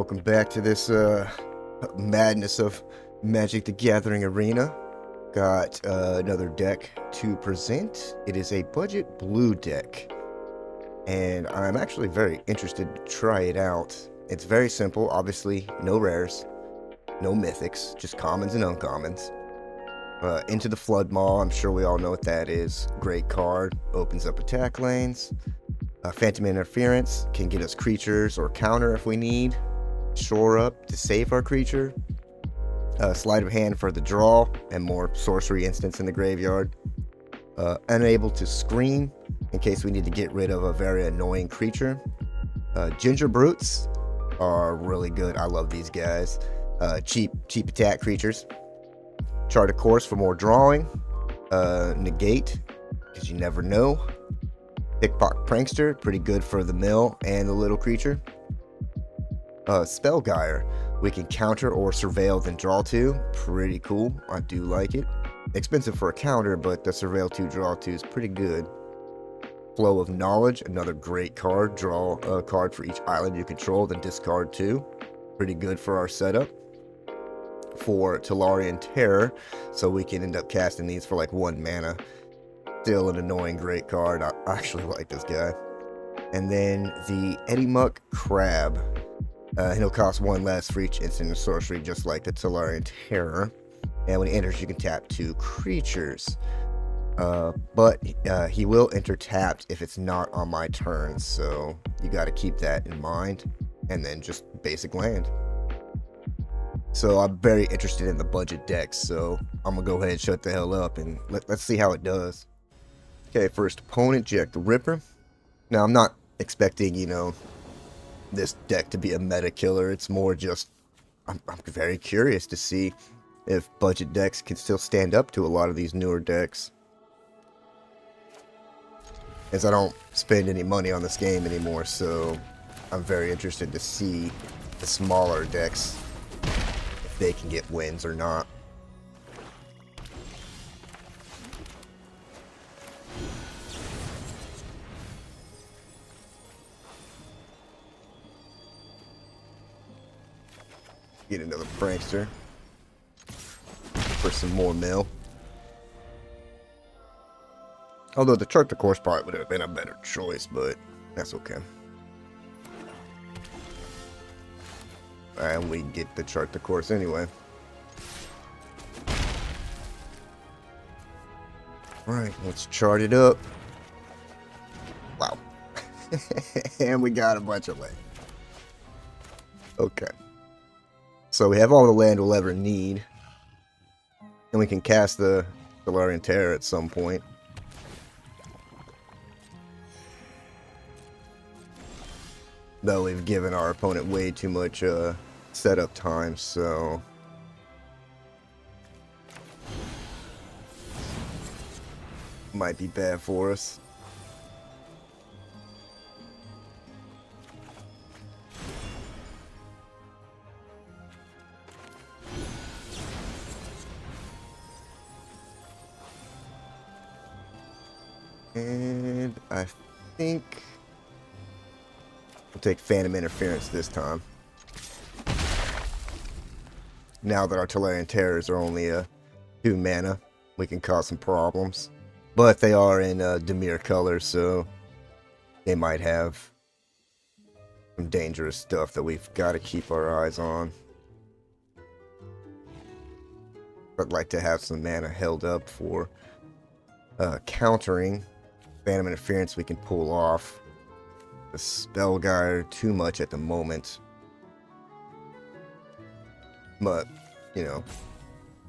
welcome back to this madness of Magic the Gathering Arena. Got another deck to present. It is a budget blue deck, and I'm actually very interested to try it out. It's very simple, obviously no rares, no mythics, just commons and uncommons. Into the Flood Maw, I'm sure we all know what that is. Great card, opens up attack lanes. Phantom Interference can get us creatures or counter if we need. Shore Up to save our creature. Sleight of Hand for the draw and more sorcery instants in the graveyard. Unable to Scream in case we need to get rid of a very annoying creature. Ginger Brutes are really good. I love these guys. Cheap attack creatures. Chart a Course for more drawing. Negate, because you never know. Pickpocket Prankster, pretty good for the mill and the little creature. Spellgyre, we can counter or surveil then draw 2. Pretty cool, I do like it. Expensive for a counter, but the surveil 2 draw 2 is pretty good. Flow of Knowledge, another great card. Draw a card for each island you control, then discard 2. Pretty good for our setup. For Tolarian Terror, so we can end up casting these for like 1 mana. Still an annoying great card. I actually like this guy. And then the Eddie Muck Crab. He'll cost 1 less for each instant and sorcery, just like the Tolarian Terror. And when he enters, you can tap 2 creatures. But he will enter tapped if it's not on my turn, so you got to keep that in mind. And then just basic land. So I'm very interested in the budget decks, so I'm going to go ahead and shut the hell up and let's see how it does. Okay, first opponent, Jack the Ripper. Now, I'm not expecting, this deck to be a meta killer. It's more just, I'm very curious to see if budget decks can still stand up to a lot of these newer decks. As I don't spend any money on this game anymore, so I'm very interested to see the smaller decks, if they can get wins or not. Get another Prankster for some more mill. Although the Chart the Course probably would have been a better choice, but that's okay. And we get the Chart the Course anyway. Alright, let's chart it up. Wow. And we got a bunch of land. Okay. So we have all the land we'll ever need. And we can cast the Tolarian Terror at some point. Though we've given our opponent way too much setup time, so... might be bad for us. And I think we'll take Phantom Interference this time. Now that our Tolarian Terrors are only 2 mana, we can cause some problems. But they are in Dimir colors, so they might have some dangerous stuff that we've got to keep our eyes on. I'd like to have some mana held up for countering. Phantom Interference we can pull off. The Spellgyre too much at the moment. But, we're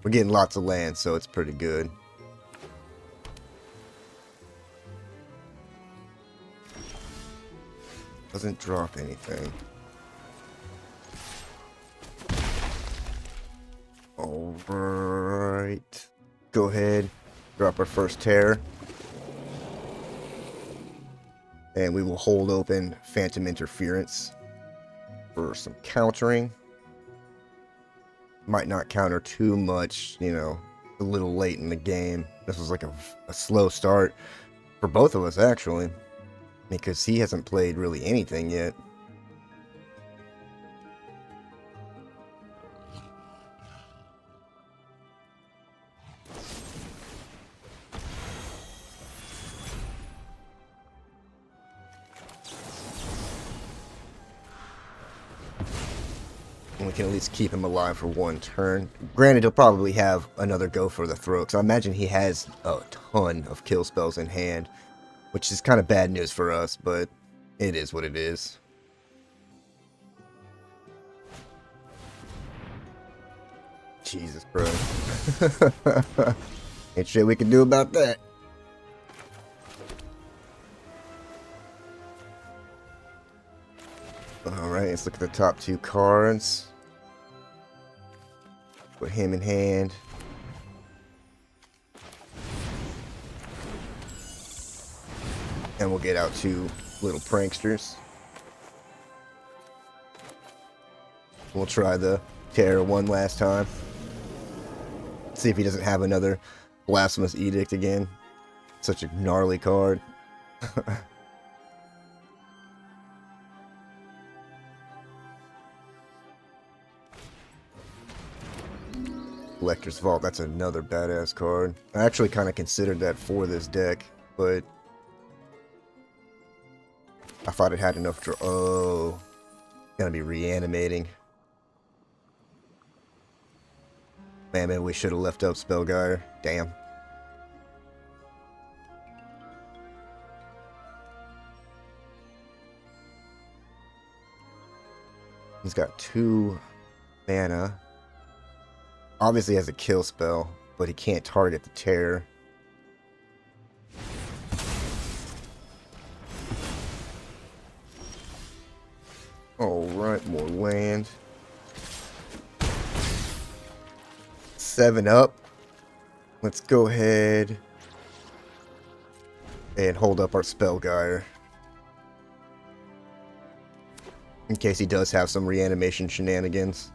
getting lots of land, so it's pretty good. Doesn't drop anything. Alright. Go ahead. Drop our first Terror. And we will hold open Phantom Interference for some countering. Might not counter too much, a little late in the game. This was like a slow start for both of us, actually. Because he hasn't played really anything yet. can at least keep him alive for one turn. Granted, he'll probably have another go for the throat, so I imagine he has a ton of kill spells in hand, which is kind of bad news for us, but it is what it is. Jesus, bro. Ain't shit we can do about that. Alright, let's look at the top two cards. Put him in hand. And we'll get out two little pranksters. We'll try the Terror one last time. See if he doesn't have another Blasphemous Edict again. Such a gnarly card. Collector's Vault, that's another badass card. I actually kind of considered that for this deck, but I thought it had enough draw. Oh, gonna be reanimating. Man, maybe we should have left up Spellguider. Damn. He's got 2 mana. Obviously has a kill spell, but he can't target the Terror. Alright, more land. 7 up. Let's go ahead and hold up our Spellguider. In case he does have some reanimation shenanigans,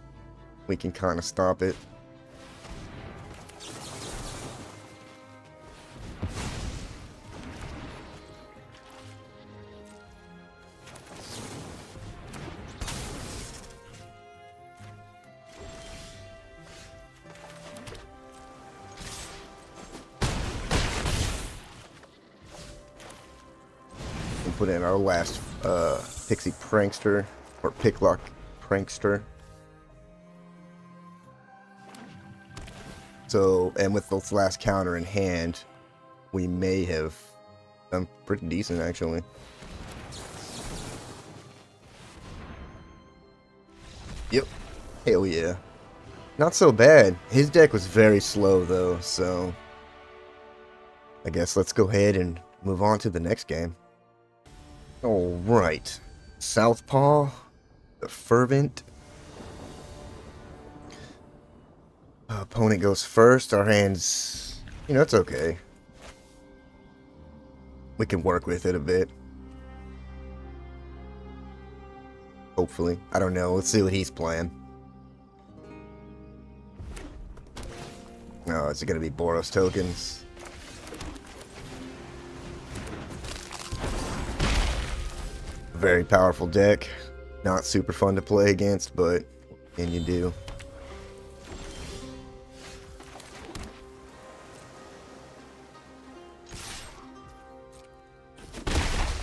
we can kind of stop it. Put in our last Pixie Prankster, or Picklock Prankster. So, and with this last counter in hand, we may have done pretty decent, actually. Yep. Hell yeah. Not so bad. His deck was very slow, though, so I guess let's go ahead and move on to the next game. Alright, Southpaw, the Fervent. Opponent goes first. Our hands, it's okay. We can work with it a bit. Hopefully. I don't know. Let's see what he's playing. Oh, is it going to be Boros tokens? Very powerful deck. Not super fun to play against, but what can you do?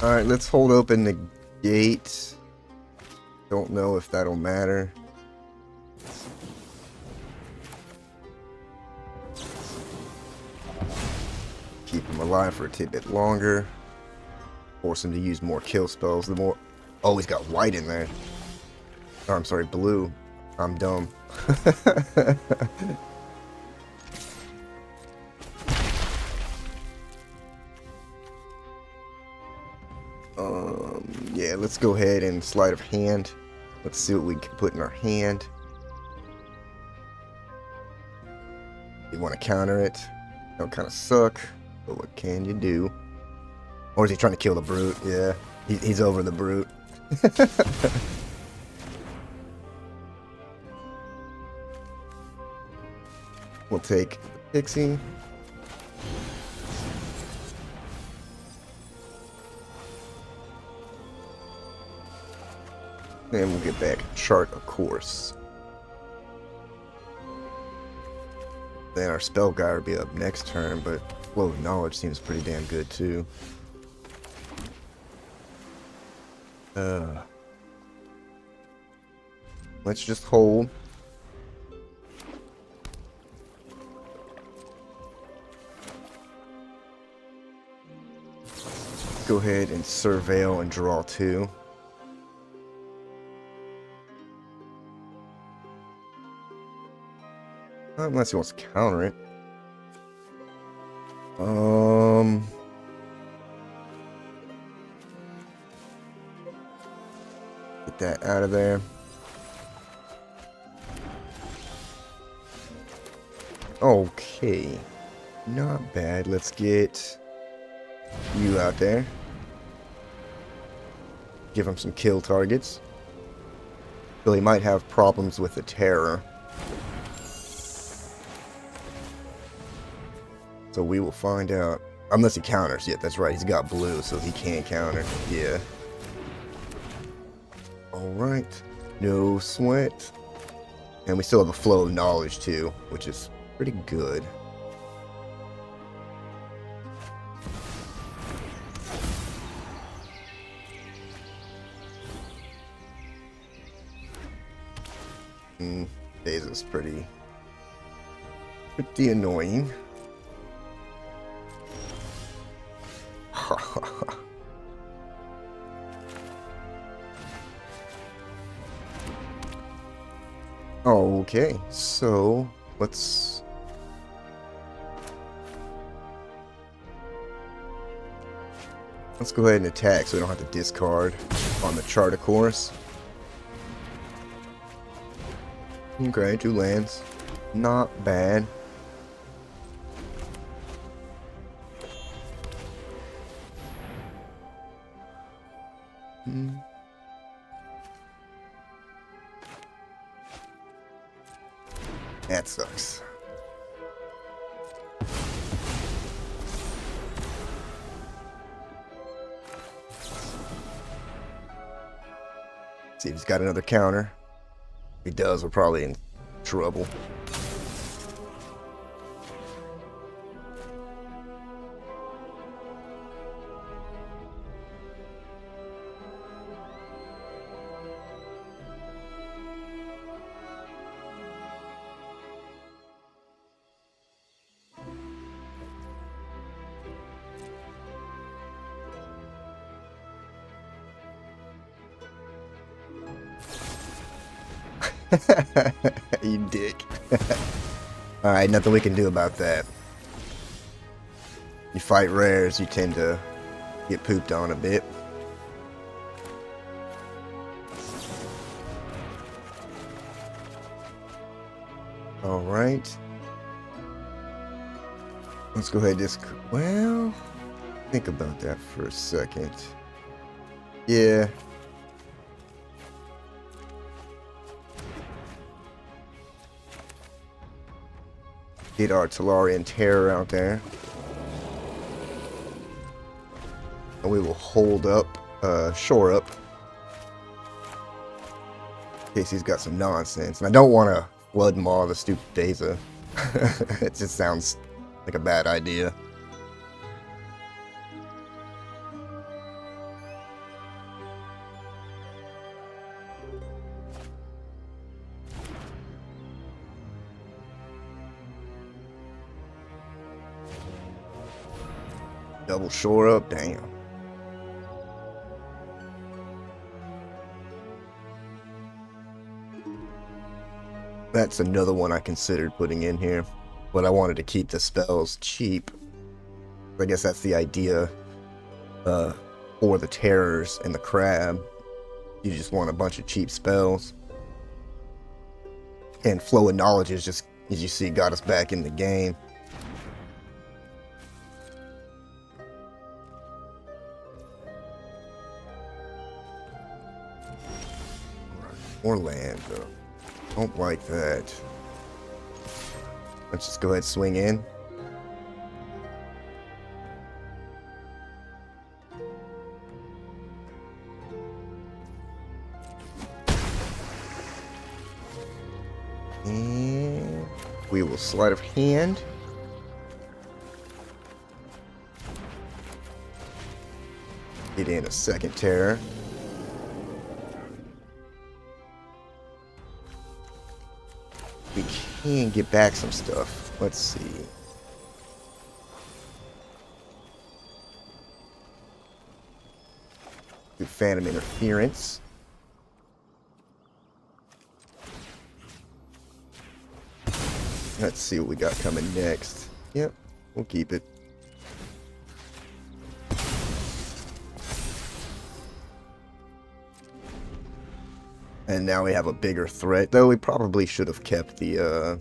Alright, let's hold open the gate. Don't know if that'll matter. Keep him alive for a tidbit longer. Force him to use more kill spells. The more... Oh, he's got white in there. Oh, I'm sorry, blue. I'm dumb. Yeah, let's go ahead and sleight of hand. Let's see what we can put in our hand. You want to counter it. That'll kind of suck, but what can you do? Or is he trying to kill the brute? Yeah, he's over the brute. We'll take the Pixie. And we'll get back Chart of Course. Then our Spellguider will be up next turn, but Flow of Knowledge seems pretty damn good too. Let's just hold. Go ahead and surveil and draw 2. Unless he wants to counter it. Get that out of there. Okay. Not bad. Let's get you out there. Give him some kill targets. Though he might have problems with the terror. So we will find out. Unless he counters. Yeah, that's right. He's got blue, so he can't counter. Yeah. Alright. No sweat. And we still have a flow of knowledge, too, which is pretty good. Daza's pretty annoying. Okay, so let's go ahead and attack so we don't have to discard on the chart, of course. Okay, 2 lands. Not bad. That sucks. See if he's got another counter. If he does, we're probably in trouble. You dick. Alright, nothing we can do about that. You fight rares, you tend to get pooped on a bit. Alright. Let's go ahead and well, think about that for a second. Yeah. Get our Talarian Terror out there. And we will hold up, shore up. In case he's got some nonsense. And I don't want to Blood Maw the stupid Daza. It just sounds like a bad idea. Double shore up, damn. That's another one I considered putting in here, but I wanted to keep the spells cheap. I guess that's the idea for the terrors and the crab. You just want a bunch of cheap spells. And Flow of Knowledge is just, as you see, got us back in the game. More land, though. Don't like that. Let's just go ahead and swing in. And we will sleight of hand. Get in a second terror. and get back some stuff. Let's see. Do Phantom Interference. Let's see what we got coming next. Yep, we'll keep it. And now we have a bigger threat, though we probably should have kept the,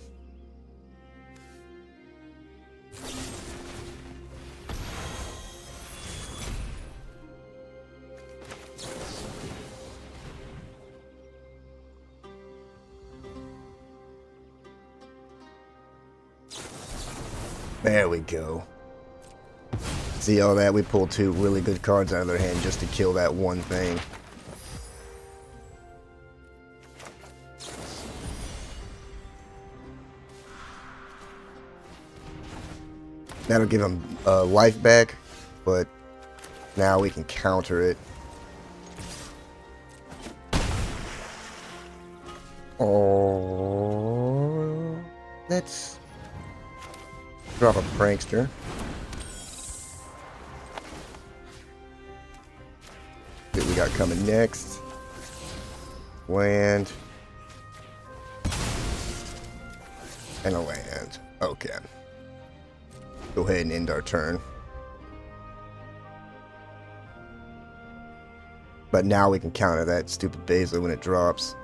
There we go. See all that? We pulled 2 really good cards out of their hand just to kill that one thing. That'll give them life back, but now we can counter it. Oh, let's drop a prankster. See what we got coming next. Land. And a land. Okay. Go ahead and end our turn. But now we can counter that stupid Baszler when it drops.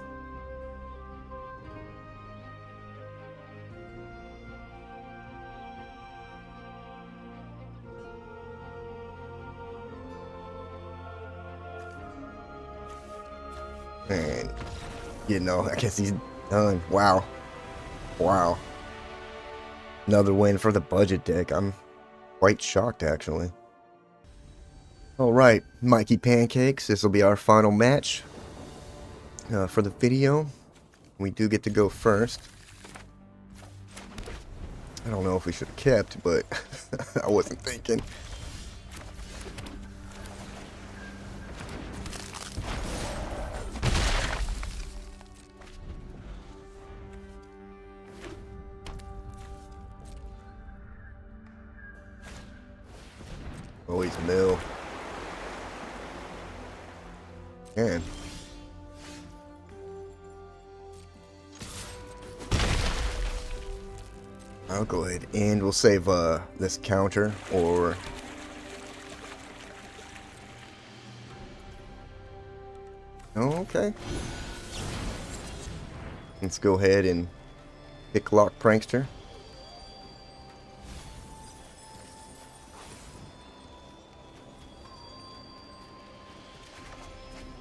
And, you know, I guess he's done. Wow. Wow. Another win for the budget deck. I'm quite shocked, actually. Alright, Mikey Pancakes. This will be our final match for the video. We do get to go first. I don't know if we should have kept, but I wasn't thinking. Always mill. Man. I'll go ahead and we'll save this counter or oh, okay. Let's go ahead and pick lock prankster.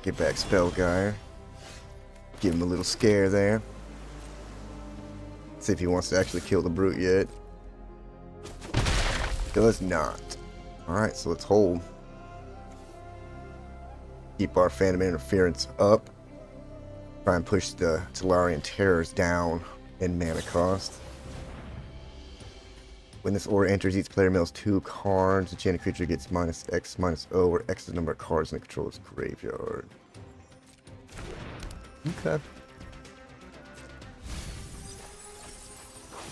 Get back Spellguire. Give him a little scare there. See if he wants to actually kill the brute yet. Does not. Alright, so let's hold. Keep our Phantom Interference up. Try and push the Tolarian Terrors down in mana cost. When this aura enters, each player mills 2 cards. The enchanted creature gets -X, -O, where X is the number of cards in the controller's graveyard. Okay.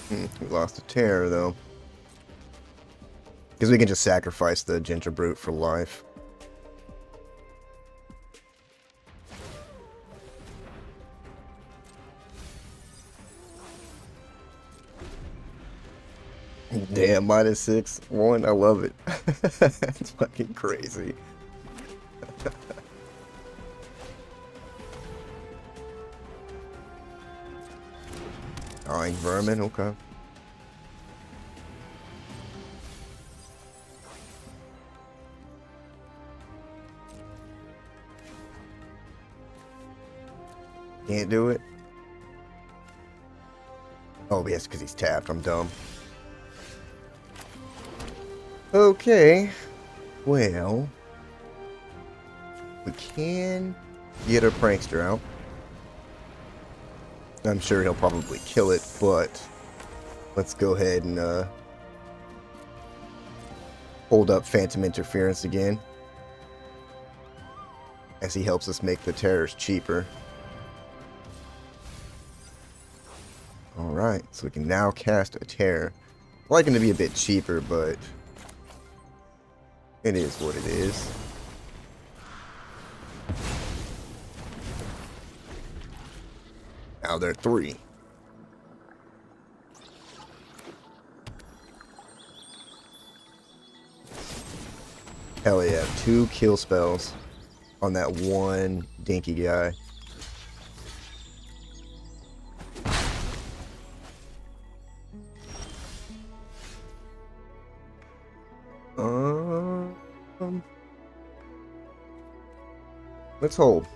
We lost a Terror, though. Because we can just sacrifice the Ginger Brute for life. Damn, -6/1. I love it. It's fucking crazy. Dying Vermin, okay. Can't do it. Oh, yes, because he's tapped. I'm dumb. Okay, well, we can get our prankster out. I'm sure he'll probably kill it, but let's go ahead and hold up Phantom Interference again, as he helps us make the terrors cheaper. Alright. Alright, so we can now cast a Terror. I like him to be a bit cheaper, but it is what it is. Now they're 3. Hell yeah, 2 kill spells on that one dinky guy. Let's hold.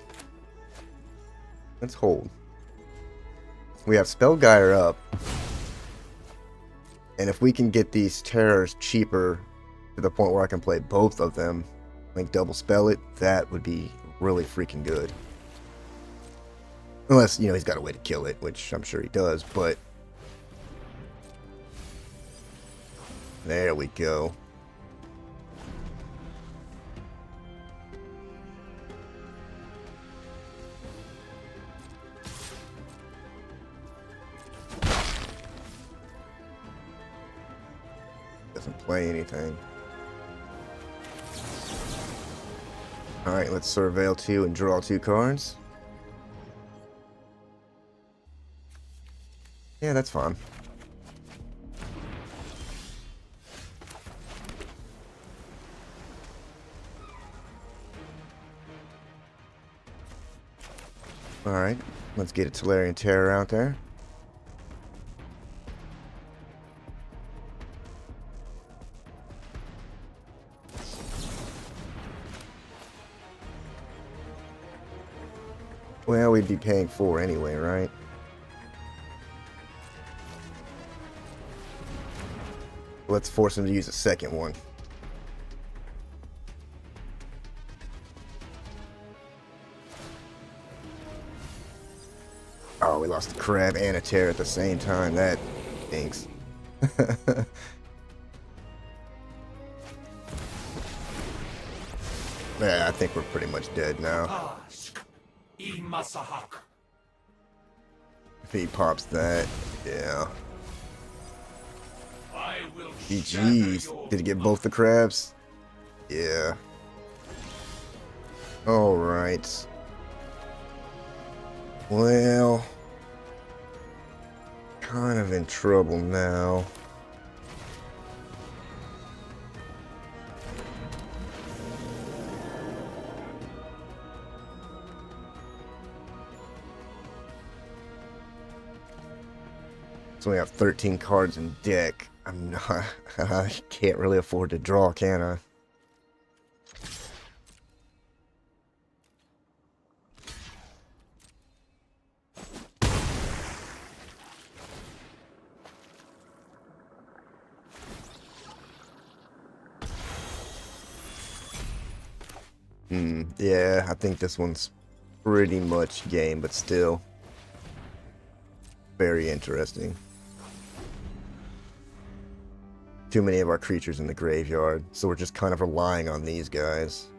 Let's hold. We have Spellgyre up. And if we can get these terrors cheaper to the point where I can play both of them, like double spell it, that would be really freaking good. Unless, you know, he's got a way to kill it, which I'm sure he does, but there we go. Doesn't play anything. Alright, let's surveil 2 and draw 2 cards. Yeah, that's fine. Alright, let's get a Tolarian Terror out there. Well, we'd be paying 4 anyway, right? Let's force him to use a second one. Oh, we lost a crab and a terror at the same time. That stinks. Yeah, I think we're pretty much dead now. If he pops that, yeah. GG's. Did he get both the crabs? Yeah. Alright. Well, kind of in trouble now. So we have 13 cards in deck. I'm not, I can't really afford to draw, can I? Yeah, I think this one's pretty much game, but still very interesting. Too many of our creatures in the graveyard, so we're just kind of relying on these guys.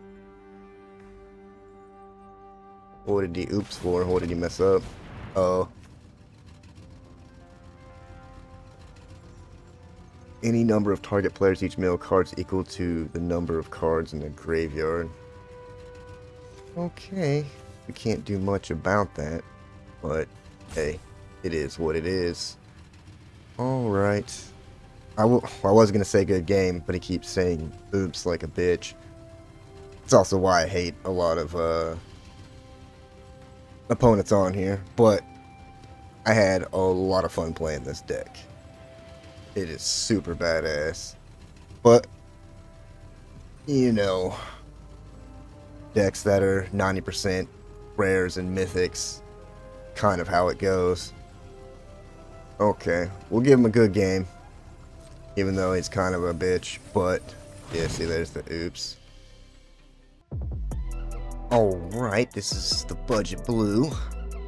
What did he oops for? What did he mess up? Oh. Any number of target players each mill cards equal to the number of cards in the graveyard. Okay. We can't do much about that, but hey, it is what it is. Alright. I was going to say good game, but he keeps saying oops like a bitch. It's also why I hate a lot of opponents on here, but I had a lot of fun playing this deck. It is super badass. But, you know, decks that are 90% rares and mythics, kind of how it goes. Okay, we'll give him a good game. Even though he's kind of a bitch, but yeah, see, there's the oops. Alright, this is the budget blue,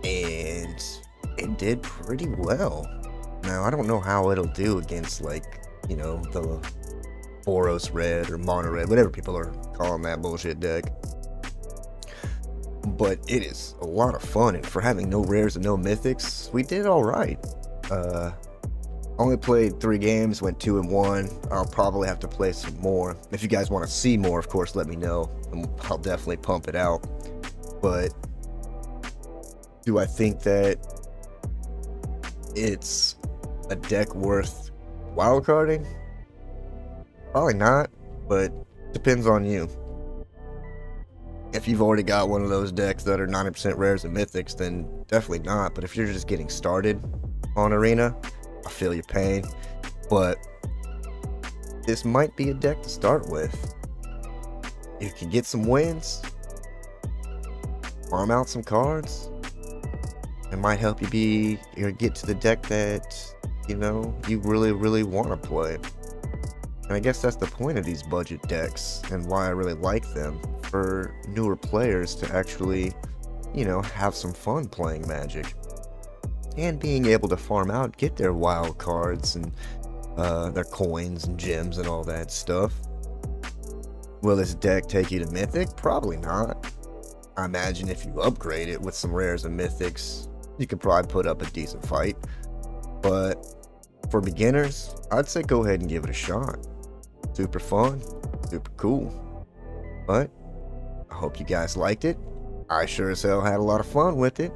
and it did pretty well. Now, I don't know how it'll do against, like, you know, the Boros red or mono red, whatever people are calling that bullshit deck. But it is a lot of fun, and for having no rares and no mythics, we did alright. Only played 3 games, went 2-1. I'll probably have to play some more. If you guys want to see more, of course, let me know, and I'll definitely pump it out. But do I think that it's a deck worth wildcarding? Probably not, but depends on you. If you've already got one of those decks that are 90% rares and mythics, then definitely not. But if you're just getting started on Arena, I feel your pain, but this might be a deck to start with. You can get some wins, farm out some cards. It might help you get to the deck that, you know, you really want to play. And I guess that's the point of these budget decks and why I really like them, for newer players to actually, you know, have some fun playing Magic. And being able to farm out, get their wild cards and their coins and gems and all that stuff. Will this deck take you to Mythic? Probably not. I imagine if you upgrade it with some rares and mythics, you could probably put up a decent fight. But for beginners, I'd say go ahead and give it a shot. Super fun, super cool. But I hope you guys liked it. I sure as hell had a lot of fun with it.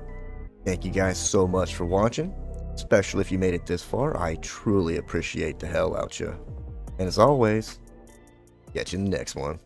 Thank you guys so much for watching, especially if you made it this far. I truly appreciate the hell out you. And as always, catch you in the next one.